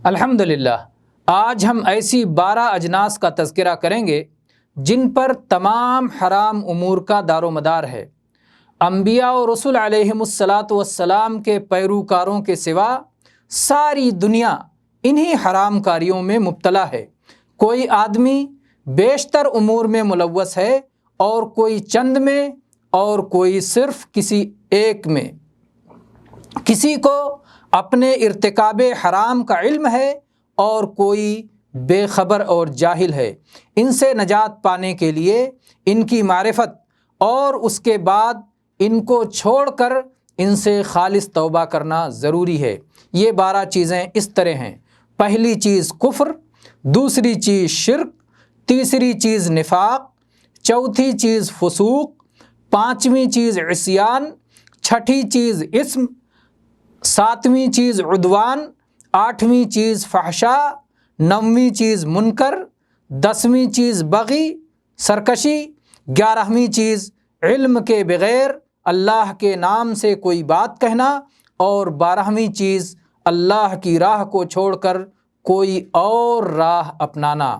الحمدللہ، آج ہم ایسی 12 اجناس کا تذکرہ کریں گے جن پر تمام حرام امور کا دار و مدار ہے۔ انبیاء و رسل علیہم السلام کے پیروکاروں کے سوا ساری دنیا انہی حرام کاریوں میں مبتلا ہے۔ کوئی آدمی بیشتر امور میں ملوث ہے اور کوئی چند میں اور کوئی صرف کسی ایک میں۔ کسی کو اپنے ارتکاب حرام کا علم ہے اور کوئی بے خبر اور جاہل ہے۔ ان سے نجات پانے کے لیے ان کی معرفت اور اس کے بعد ان کو چھوڑ کر ان سے خالص توبہ کرنا ضروری ہے۔ یہ 12 چیزیں اس طرح ہیں۔ پہلی چیز کفر، دوسری چیز شرک، تیسری چیز نفاق، چوتھی چیز فسوق، پانچویں چیز عصیان، چھٹی چیز اسم، ساتویں چیز عدوان، آٹھویں چیز فحشاء، نویں چیز منکر، 10ویں چیز بغی سرکشی، 11ویں چیز علم کے بغیر اللہ کے نام سے کوئی بات کہنا، اور 12ویں چیز اللہ کی راہ کو چھوڑ کر کوئی اور راہ اپنانا۔